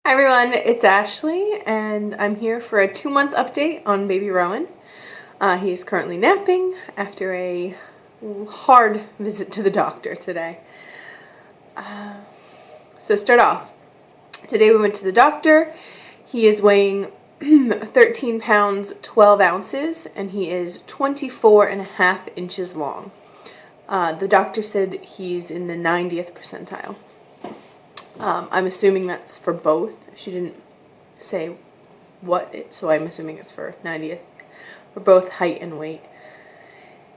Hi everyone, it's Ashley and I'm here for a 2-month update on baby Rowan. He is currently napping after a hard visit to the doctor today. So start off. Today we went to the doctor. He is weighing 13 pounds 12 ounces and he is 24.5 inches long. The doctor said he's in the 90th percentile. I'm assuming that's for both. She didn't say what, so I'm assuming it's for 90th, for both height and weight.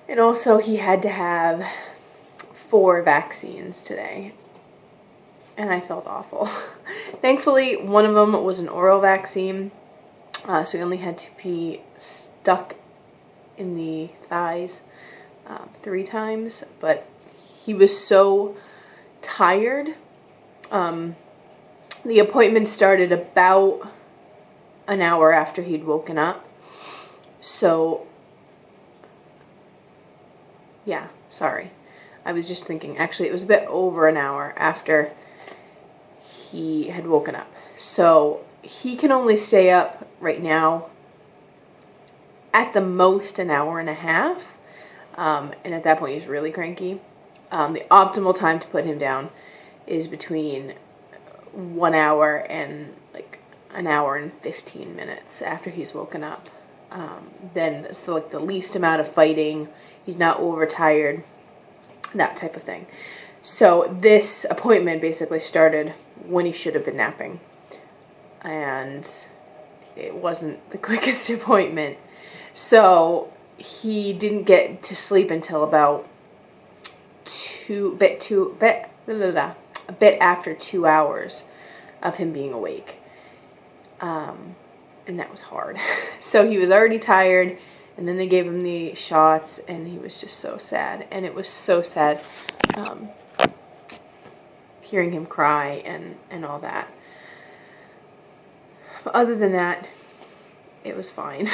And also he had to have 4 vaccines today, and I felt awful. Thankfully, one of them was an oral vaccine, so he only had to be stuck in the thighs 3 times, but he was so tired. The appointment started about an hour after he'd woken up. So, yeah, sorry. I was just thinking, actually, it was a bit over an hour after he had woken up. So, he can only stay up right now at the most an hour and a half. And at that point, he's really cranky. The optimal time to put him down is between 1 hour and like an hour and 15 minutes after he's woken up. Then it's like the least amount of fighting. He's not overtired, that type of thing. So this appointment basically started when he should have been napping. And it wasn't the quickest appointment. So he didn't get to sleep until about a bit after 2 hours of him being awake. And that was hard. So he was already tired, and then they gave him the shots, and he was just so sad. And it was so sad hearing him cry and all that. But other than that, it was fine.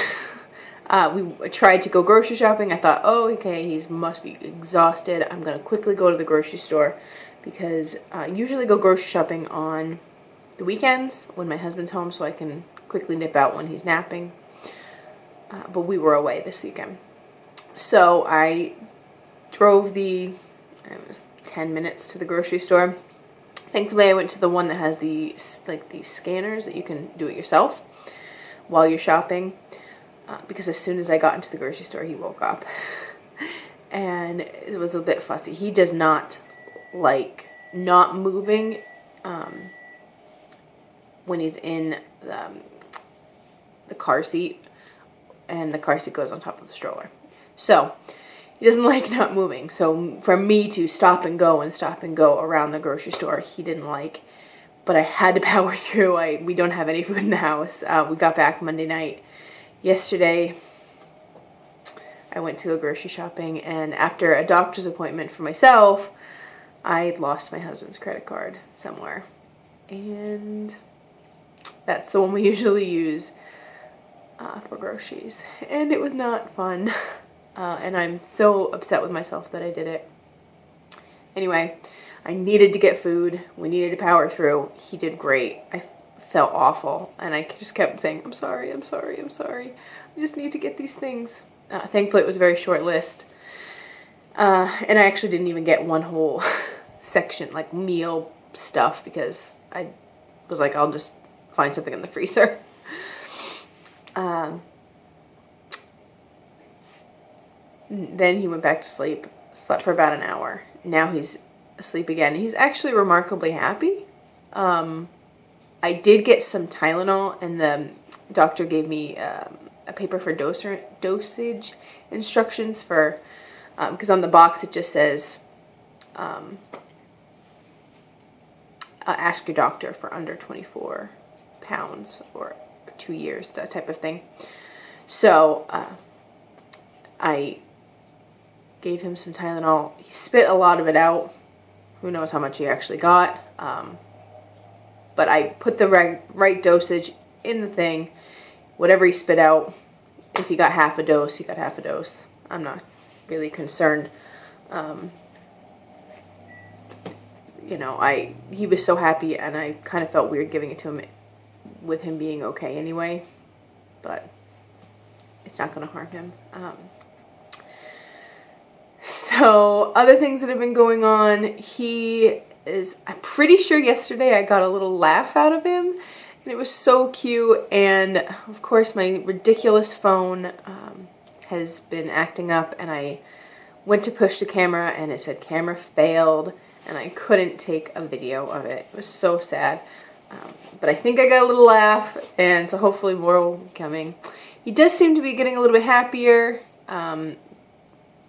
We tried to go grocery shopping. I thought, oh, okay, he must be exhausted. I'm going to quickly go to the grocery store because I usually go grocery shopping on the weekends when my husband's home so I can quickly nip out when he's napping. But we were away this weekend. So I drove it was 10 minutes to the grocery store. Thankfully, I went to the one that has these scanners that you can do it yourself while you're shopping. Because as soon as I got into the grocery store, he woke up. And it was a bit fussy. He does not like not moving when he's in the car seat. And the car seat goes on top of the stroller. So, he doesn't like not moving. So, for me to stop and go around the grocery store, he didn't like. But I had to power through. We don't have any food in the house. We got back Monday night. Yesterday, I went to go grocery shopping, and after a doctor's appointment for myself, I lost my husband's credit card somewhere. And that's the one we usually use for groceries. And it was not fun. And I'm so upset with myself that I did it. Anyway, I needed to get food. We needed to power through. He did great. I felt awful, and I just kept saying, I'm sorry, I'm sorry, I'm sorry. I just need to get these things. Thankfully, it was a very short list. And I actually didn't even get one whole section, like meal stuff, because I was like, I'll just find something in the freezer. Then he went back to sleep, slept for about an hour. Now he's asleep again. He's actually remarkably happy. I did get some Tylenol, and the doctor gave me a paper for dosage instructions for, because on the box it just says, ask your doctor for under 24 pounds or 2 years, that type of thing. So I gave him some Tylenol. He spit a lot of it out. Who knows how much he actually got. But I put the right dosage in the thing. Whatever he spit out, if he got half a dose, he got half a dose. I'm not really concerned. You know, he was so happy, and I kind of felt weird giving it to him with him being okay anyway, but it's not going to harm him. So other things that have been going on, I'm pretty sure yesterday I got a little laugh out of him, and it was so cute. And of course my ridiculous phone has been acting up, and I went to push the camera and it said camera failed, and I couldn't take a video of it. It was so sad. But I think I got a little laugh, and so hopefully more will be coming. He does seem to be getting a little bit happier.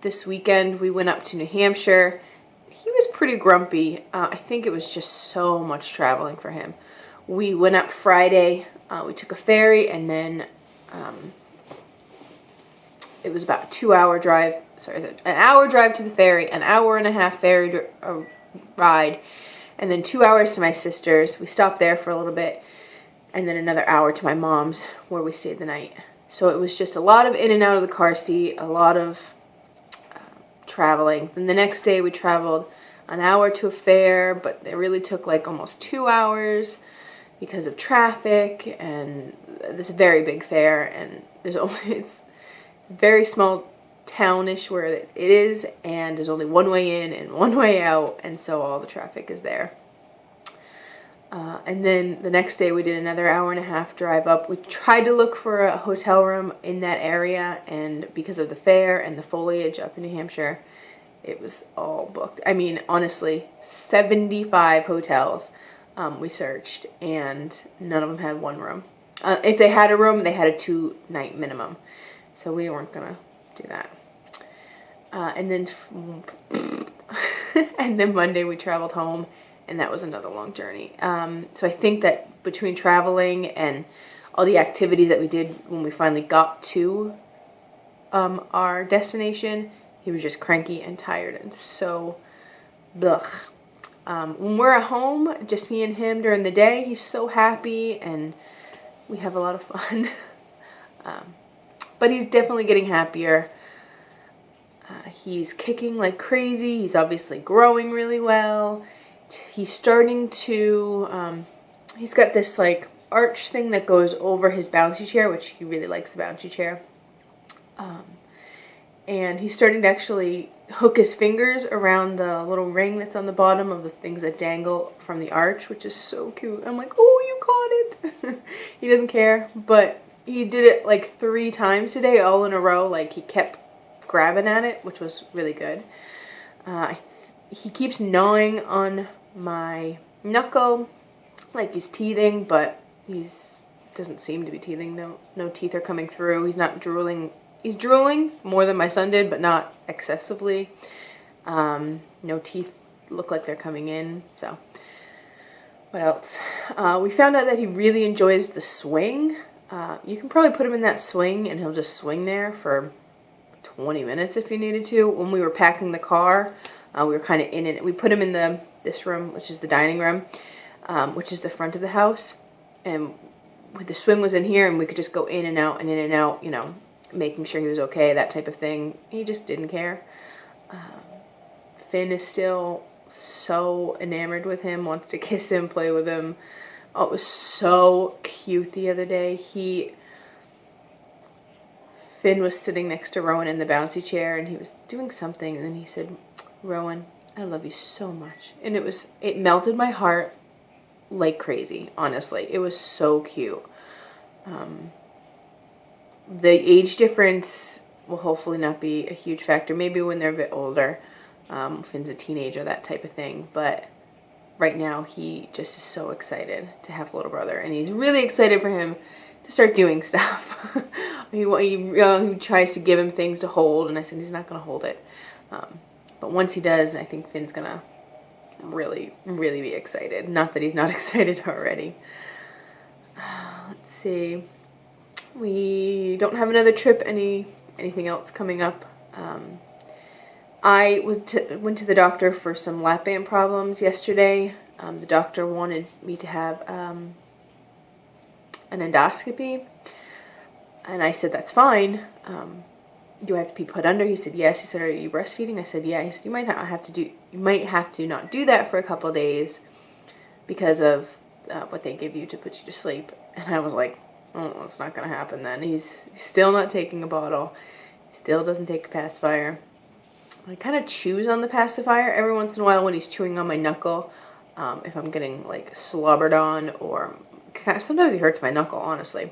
This weekend we went up to New Hampshire. He was pretty grumpy. I think it was just so much traveling for him. We went up Friday. We took a ferry, and then it was about a 2-hour drive. Sorry, an hour drive to the ferry, an hour and a half ferry ride, and then 2 hours to my sister's. We stopped there for a little bit, and then another hour to my mom's, where we stayed the night. So it was just a lot of in and out of the car seat, a lot of traveling. Then the next day we traveled an hour to a fair, but it really took like almost 2 hours because of traffic, and it's a very big fair, and it's a very small townish where it is, and there's only one way in and one way out, and so all the traffic is there. And then the next day we did another hour and a half drive up. We tried to look for a hotel room in that area, and because of the fair and the foliage up in New Hampshire, it was all booked. I mean, honestly, 75 hotels we searched, and none of them had one room. If they had a room, they had a 2-night minimum. So we weren't gonna do that. And then Monday we traveled home, and that was another long journey. So I think that between traveling and all the activities that we did when we finally got to our destination, he was just cranky and tired and so blech. When we're at home, just me and him during the day, he's so happy and we have a lot of fun. But he's definitely getting happier. He's kicking like crazy. He's obviously growing really well. He's starting to, he's got this like arch thing that goes over his bouncy chair, which he really likes the bouncy chair. And he's starting to actually hook his fingers around the little ring that's on the bottom of the things that dangle from the arch, which is so cute. I'm like, oh, you caught it. He doesn't care, but he did it like 3 times today, all in a row. Like he kept grabbing at it, which was really good. He keeps gnawing on my knuckle like he's teething, but doesn't seem to be teething. No teeth are coming through. He's not drooling. He's drooling more than my son did, but not excessively. No teeth look like they're coming in. So what else? We found out that he really enjoys the swing. You can probably put him in that swing and he'll just swing there for 20 minutes if you needed to. When we were packing the car, we were kind of in it. We put him in this room, which is the dining room, which is the front of the house. And the swing was in here, and we could just go in and out and in and out, you know, making sure he was okay, that type of thing. He just didn't care. Finn is still so enamored with him, wants to kiss him, play with him. Oh, it was so cute the other day. Finn was sitting next to Rowan in the bouncy chair, and he was doing something, and then he said, "Rowan, I love you so much." And it melted my heart like crazy, honestly. It was so cute. The age difference will hopefully not be a huge factor. Maybe when they're a bit older. Finn's a teenager, that type of thing. But right now, he just is so excited to have a little brother. And he's really excited for him to start doing stuff. He tries to give him things to hold, and I said he's not going to hold it. But once he does, I think Finn's going to really, really be excited. Not that he's not excited already. Let's see. We don't have another trip, anything else coming up. I went to the doctor for some lap band problems yesterday. The doctor wanted me to have an endoscopy, and I said that's fine. Do I have to be put under? He said yes. He said, "Are you breastfeeding?" I said yeah. He said you might have to not do that for a couple of days because of what they give you to put you to sleep. And I was like, oh, it's not going to happen then. He's still not taking a bottle. He still doesn't take a pacifier. I kind of chews on the pacifier every once in a while when he's chewing on my knuckle. If I'm getting like slobbered on, or sometimes he hurts my knuckle, honestly.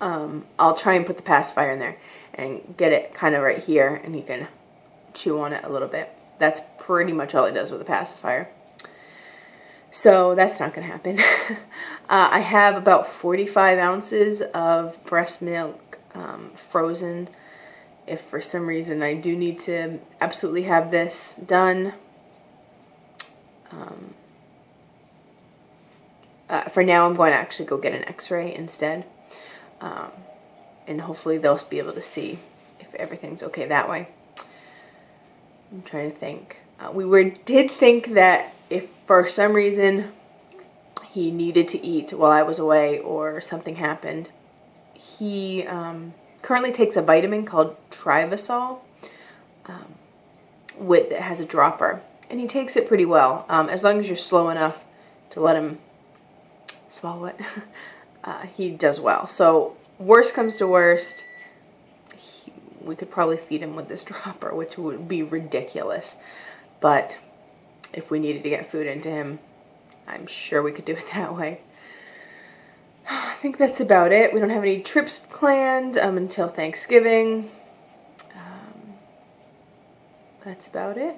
I'll try and put the pacifier in there and get it kind of right here, and he can chew on it a little bit. That's pretty much all he does with a pacifier. So that's not going to happen. I have about 45 ounces of breast milk frozen. If for some reason I do need to absolutely have this done. For now, I'm going to actually go get an x-ray instead. And hopefully they'll be able to see if everything's okay that way. I'm trying to think. Did think that if for some reason he needed to eat while I was away or something happened, he currently takes a vitamin called Trivasol that has a dropper. And he takes it pretty well, as long as you're slow enough to let him swallow it. He does well. So worst comes to worst, we could probably feed him with this dropper, which would be ridiculous. But if we needed to get food into him, I'm sure we could do it that way. I think that's about it. We don't have any trips planned until Thanksgiving. That's about it.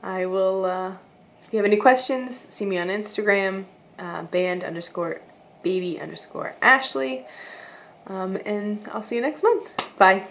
I will, if you have any questions, see me on Instagram, band_baby_Ashley. And I'll see you next month. Bye.